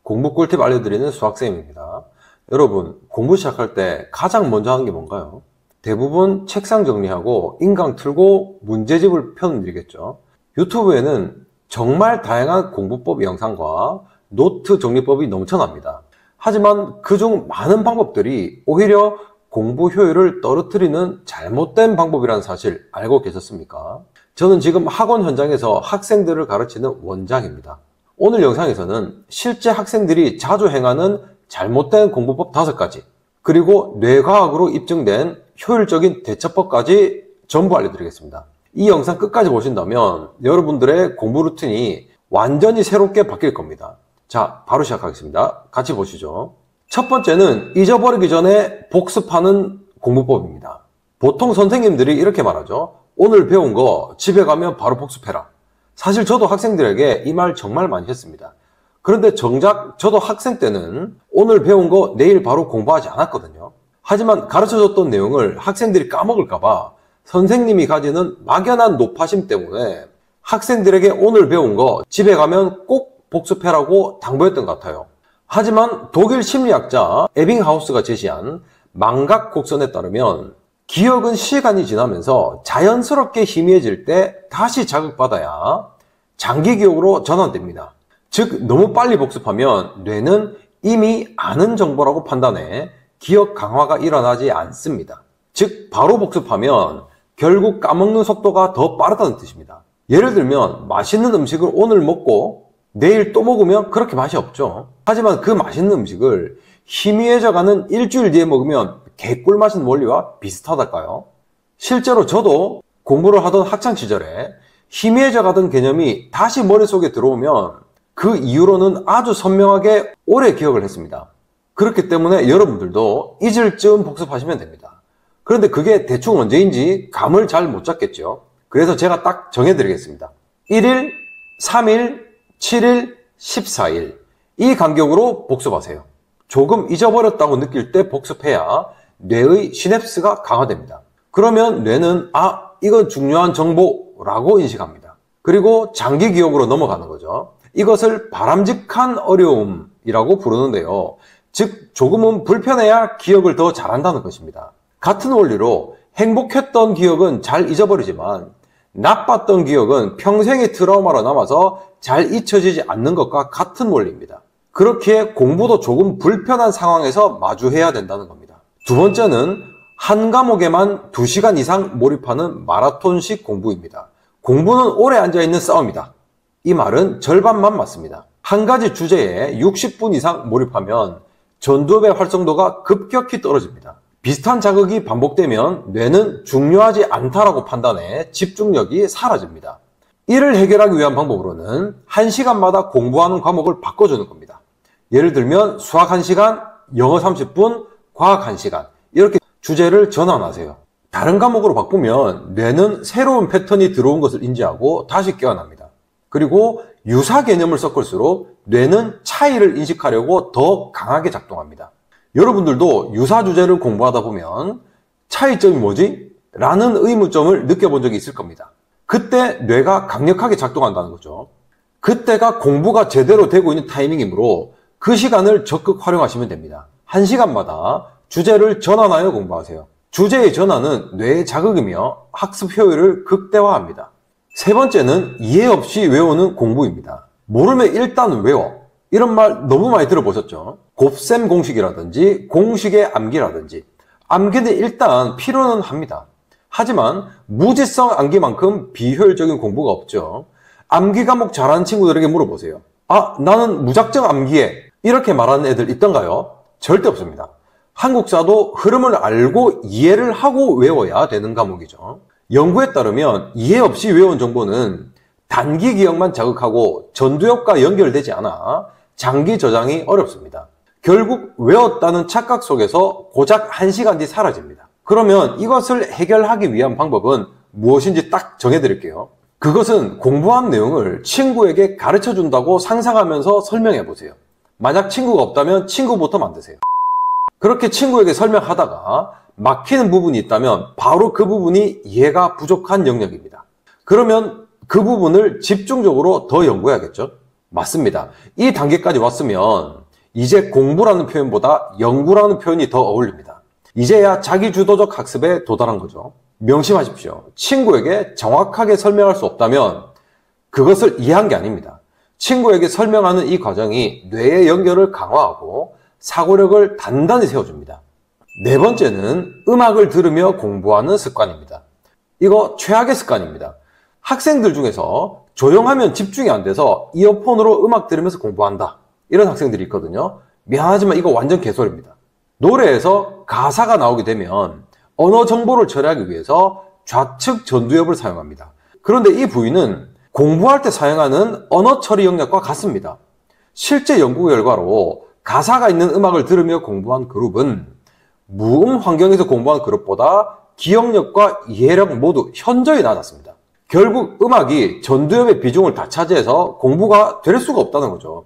공부 꿀팁 알려드리는 수학쌤입니다. 여러분, 공부 시작할 때 가장 먼저 하는 게 뭔가요? 대부분 책상 정리하고 인강 틀고 문제집을 펴드리겠죠. 유튜브에는 정말 다양한 공부법 영상과 노트 정리법이 넘쳐납니다. 하지만 그중 많은 방법들이 오히려 공부 효율을 떨어뜨리는 잘못된 방법이라는 사실 알고 계셨습니까? 저는 지금 학원 현장에서 학생들을 가르치는 원장입니다. 오늘 영상에서는 실제 학생들이 자주 행하는 잘못된 공부법 5가지, 그리고 뇌과학으로 입증된 효율적인 대처법까지 전부 알려드리겠습니다. 이 영상 끝까지 보신다면 여러분들의 공부 루틴이 완전히 새롭게 바뀔 겁니다. 자, 바로 시작하겠습니다. 같이 보시죠. 첫 번째는 잊어버리기 전에 복습하는 공부법입니다. 보통 선생님들이 이렇게 말하죠. 오늘 배운 거 집에 가면 바로 복습해라. 사실 저도 학생들에게 이 말 정말 많이 했습니다. 그런데 정작 저도 학생 때는 오늘 배운 거 내일 바로 공부하지 않았거든요. 하지만 가르쳐줬던 내용을 학생들이 까먹을까봐 선생님이 가지는 막연한 노파심 때문에 학생들에게 오늘 배운 거 집에 가면 꼭 복습해라고 당부했던 것 같아요. 하지만 독일 심리학자 에빙하우스가 제시한 망각 곡선에 따르면 기억은 시간이 지나면서 자연스럽게 희미해질 때 다시 자극받아야 장기 기억으로 전환됩니다. 즉, 너무 빨리 복습하면 뇌는 이미 아는 정보라고 판단해 기억 강화가 일어나지 않습니다. 즉, 바로 복습하면 결국 까먹는 속도가 더 빠르다는 뜻입니다. 예를 들면 맛있는 음식을 오늘 먹고 내일 또 먹으면 그렇게 맛이 없죠. 하지만 그 맛있는 음식을 희미해져가는 일주일 뒤에 먹으면 개꿀맛인 원리와 비슷하달까요? 실제로 저도 공부를 하던 학창시절에 희미해져가던 개념이 다시 머릿속에 들어오면 그 이후로는 아주 선명하게 오래 기억을 했습니다. 그렇기 때문에 여러분들도 잊을 즈음 복습하시면 됩니다. 그런데 그게 대충 언제인지 감을 잘 못 잡겠죠. 그래서 제가 딱 정해드리겠습니다. 1일, 3일, 7일, 14일 이 간격으로 복습하세요. 조금 잊어버렸다고 느낄 때 복습해야 뇌의 시냅스가 강화됩니다. 그러면 뇌는 이건 중요한 정보라고 인식합니다. 그리고 장기 기억으로 넘어가는 거죠. 이것을 바람직한 어려움이라고 부르는데요. 즉, 조금은 불편해야 기억을 더 잘한다는 것입니다. 같은 원리로 행복했던 기억은 잘 잊어버리지만 나빴던 기억은 평생의 트라우마로 남아서 잘 잊혀지지 않는 것과 같은 원리입니다. 그렇기에 공부도 조금 불편한 상황에서 마주해야 된다는 겁니다. 두 번째는 한 과목에만 2시간 이상 몰입하는 마라톤식 공부입니다. 공부는 오래 앉아있는 싸움이다. 이 말은 절반만 맞습니다. 한 가지 주제에 60분 이상 몰입하면 전두엽의 활성도가 급격히 떨어집니다. 비슷한 자극이 반복되면 뇌는 중요하지 않다라고 판단해 집중력이 사라집니다. 이를 해결하기 위한 방법으로는 1시간마다 공부하는 과목을 바꿔주는 겁니다. 예를 들면 수학 1시간, 영어 30분, 과학 1시간 이렇게 주제를 전환하세요. 다른 과목으로 바꾸면 뇌는 새로운 패턴이 들어온 것을 인지하고 다시 깨어납니다. 그리고 유사 개념을 섞을수록 뇌는 차이를 인식하려고 더 강하게 작동합니다. 여러분들도 유사 주제를 공부하다 보면 차이점이 뭐지? 라는 의문점을 느껴본 적이 있을 겁니다. 그때 뇌가 강력하게 작동한다는 거죠. 그때가 공부가 제대로 되고 있는 타이밍이므로 그 시간을 적극 활용하시면 됩니다. 1시간마다 주제를 전환하여 공부하세요. 주제의 전환은 뇌의 자극이며 학습 효율을 극대화합니다. 세 번째는 이해 없이 외우는 공부입니다. 모르면 일단 외워. 이런 말 너무 많이 들어보셨죠? 곱셈 공식이라든지 공식의 암기라든지 암기는 일단 필요는 합니다. 하지만 무지성 암기만큼 비효율적인 공부가 없죠. 암기 과목 잘하는 친구들에게 물어보세요. 나는 무작정 암기해. 이렇게 말하는 애들 있던가요? 절대 없습니다. 한국사도 흐름을 알고 이해를 하고 외워야 되는 과목이죠. 연구에 따르면 이해 없이 외운 정보는 단기 기억만 자극하고 전두엽과 연결되지 않아 장기 저장이 어렵습니다. 결국 외웠다는 착각 속에서 고작 1시간 뒤 사라집니다. 그러면 이것을 해결하기 위한 방법은 무엇인지 딱 정해드릴게요. 그것은 공부한 내용을 친구에게 가르쳐준다고 상상하면서 설명해 보세요. 만약 친구가 없다면 친구부터 만드세요. 그렇게 친구에게 설명하다가 막히는 부분이 있다면 바로 그 부분이 이해가 부족한 영역입니다. 그러면 그 부분을 집중적으로 더 연구해야겠죠. 맞습니다. 이 단계까지 왔으면 이제 공부라는 표현보다 연구라는 표현이 더 어울립니다. 이제야 자기주도적 학습에 도달한 거죠. 명심하십시오. 친구에게 정확하게 설명할 수 없다면 그것을 이해한 게 아닙니다. 친구에게 설명하는 이 과정이 뇌의 연결을 강화하고 사고력을 단단히 세워줍니다. 네 번째는 음악을 들으며 공부하는 습관입니다. 이거 최악의 습관입니다. 학생들 중에서 조용하면 집중이 안 돼서 이어폰으로 음악 들으면서 공부한다. 이런 학생들이 있거든요. 미안하지만 이거 완전 개소리입니다. 노래에서 가사가 나오게 되면 언어 정보를 처리하기 위해서 좌측 전두엽을 사용합니다. 그런데 이 부위는 공부할 때 사용하는 언어 처리 영역과 같습니다. 실제 연구 결과로 가사가 있는 음악을 들으며 공부한 그룹은 무음 환경에서 공부한 그룹보다 기억력과 이해력 모두 현저히 낮았습니다. 결국 음악이 전두엽의 비중을 다 차지해서 공부가 될 수가 없다는 거죠.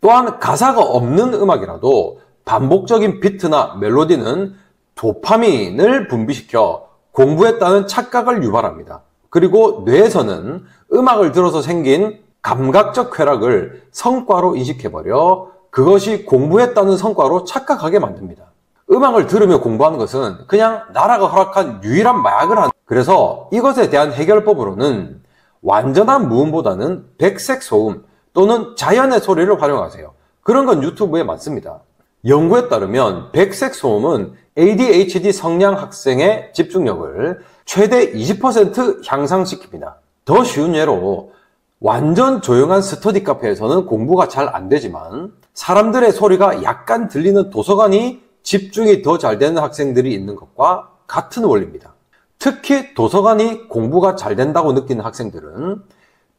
또한 가사가 없는 음악이라도 반복적인 비트나 멜로디는 도파민을 분비시켜 공부했다는 착각을 유발합니다. 그리고 뇌에서는 음악을 들어서 생긴 감각적 쾌락을 성과로 인식해버려 그것이 공부했다는 성과로 착각하게 만듭니다. 음악을 들으며 공부하는 것은 그냥 나라가 허락한 유일한 마약을 하는, 그래서 이것에 대한 해결법으로는 완전한 무음보다는 백색 소음 또는 자연의 소리를 활용하세요. 그런 건 유튜브에 많습니다. 연구에 따르면 백색 소음은 ADHD 성량 학생의 집중력을 최대 20% 향상시킵니다. 더 쉬운 예로 완전 조용한 스터디 카페에서는 공부가 잘 안 되지만 사람들의 소리가 약간 들리는 도서관이 집중이 더 잘 되는 학생들이 있는 것과 같은 원리입니다. 특히 도서관이 공부가 잘 된다고 느끼는 학생들은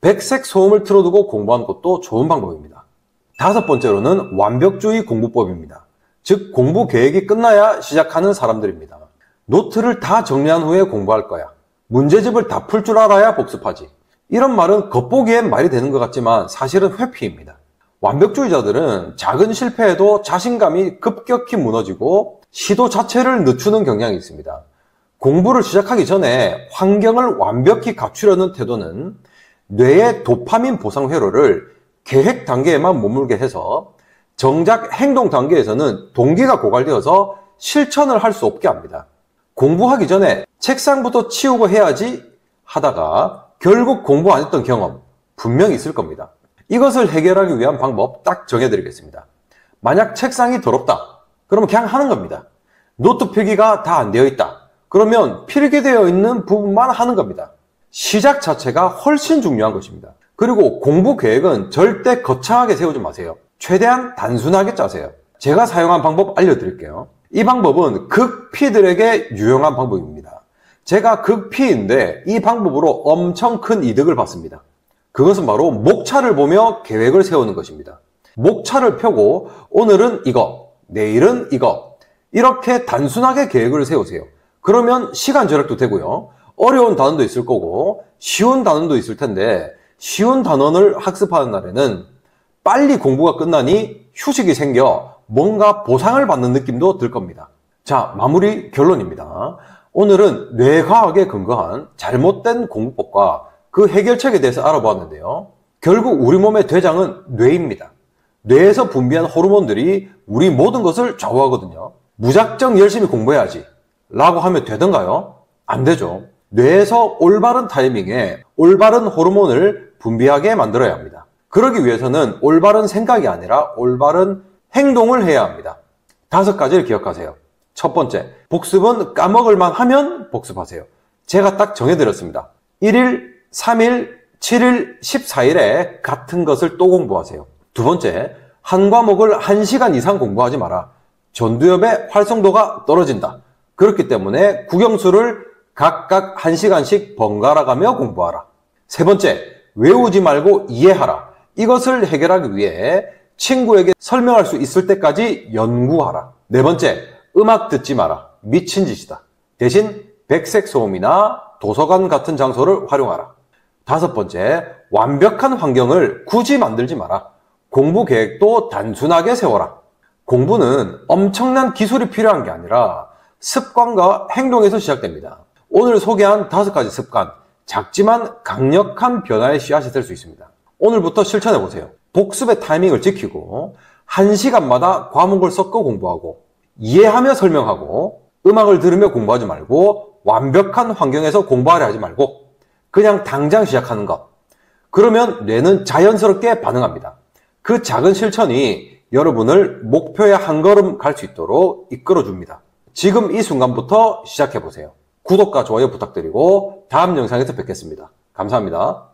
백색 소음을 틀어두고 공부하는 것도 좋은 방법입니다. 다섯 번째로는 완벽주의 공부법입니다. 즉 공부 계획이 끝나야 시작하는 사람들입니다. 노트를 다 정리한 후에 공부할 거야. 문제집을 다 풀 줄 알아야 복습하지. 이런 말은 겉보기엔 말이 되는 것 같지만 사실은 회피입니다. 완벽주의자들은 작은 실패에도 자신감이 급격히 무너지고 시도 자체를 늦추는 경향이 있습니다. 공부를 시작하기 전에 환경을 완벽히 갖추려는 태도는 뇌의 도파민 보상 회로를 계획 단계에만 머물게 해서 정작 행동 단계에서는 동기가 고갈되어서 실천을 할 수 없게 합니다. 공부하기 전에 책상부터 치우고 해야지 하다가 결국 공부 안 했던 경험 분명히 있을 겁니다. 이것을 해결하기 위한 방법 딱 정해드리겠습니다. 만약 책상이 더럽다. 그러면 그냥 하는 겁니다. 노트 필기가 다 안 되어 있다. 그러면 필기되어 있는 부분만 하는 겁니다. 시작 자체가 훨씬 중요한 것입니다. 그리고 공부 계획은 절대 거창하게 세우지 마세요. 최대한 단순하게 짜세요. 제가 사용한 방법 알려드릴게요. 이 방법은 극피들에게 유용한 방법입니다. 제가 극피인데 이 방법으로 엄청 큰 이득을 봤습니다. 그것은 바로 목차를 보며 계획을 세우는 것입니다. 목차를 펴고 오늘은 이거, 내일은 이거, 이렇게 단순하게 계획을 세우세요. 그러면 시간 절약도 되고요. 어려운 단원도 있을 거고 쉬운 단원도 있을 텐데 쉬운 단원을 학습하는 날에는 빨리 공부가 끝나니 휴식이 생겨 뭔가 보상을 받는 느낌도 들 겁니다. 자, 마무리 결론입니다. 오늘은 뇌과학에 근거한 잘못된 공부법과 그 해결책에 대해서 알아보았는데요. 결국 우리 몸의 대장은 뇌입니다. 뇌에서 분비한 호르몬들이 우리 모든 것을 좌우하거든요. 무작정 열심히 공부해야지 라고 하면 되던가요? 안 되죠. 뇌에서 올바른 타이밍에 올바른 호르몬을 분비하게 만들어야 합니다. 그러기 위해서는 올바른 생각이 아니라 올바른 행동을 해야 합니다. 5가지를 기억하세요. 첫 번째, 복습은 까먹을만 하면 복습하세요. 제가 딱 정해드렸습니다. 1일, 3일, 7일, 14일에 같은 것을 또 공부하세요. 두 번째, 한 과목을 1시간 이상 공부하지 마라. 전두엽의 활성도가 떨어진다. 그렇기 때문에 국영수를 각각 1시간씩 번갈아 가며 공부하라. 세 번째, 외우지 말고 이해하라. 이것을 해결하기 위해 친구에게 설명할 수 있을 때까지 연구하라. 네 번째, 음악 듣지 마라. 미친 짓이다. 대신 백색 소음이나 도서관 같은 장소를 활용하라. 다섯 번째, 완벽한 환경을 굳이 만들지 마라. 공부 계획도 단순하게 세워라. 공부는 엄청난 기술이 필요한 게 아니라 습관과 행동에서 시작됩니다. 오늘 소개한 5가지 습관, 작지만 강력한 변화의 씨앗이 될 수 있습니다. 오늘부터 실천해보세요. 복습의 타이밍을 지키고 1시간마다 과목을 섞어 공부하고 이해하며 설명하고 음악을 들으며 공부하지 말고 완벽한 환경에서 공부하려 하지 말고 그냥 당장 시작하는 것. 그러면 뇌는 자연스럽게 반응합니다. 그 작은 실천이 여러분을 목표에 한 걸음 갈 수 있도록 이끌어줍니다. 지금 이 순간부터 시작해보세요. 구독과 좋아요 부탁드리고 다음 영상에서 뵙겠습니다. 감사합니다.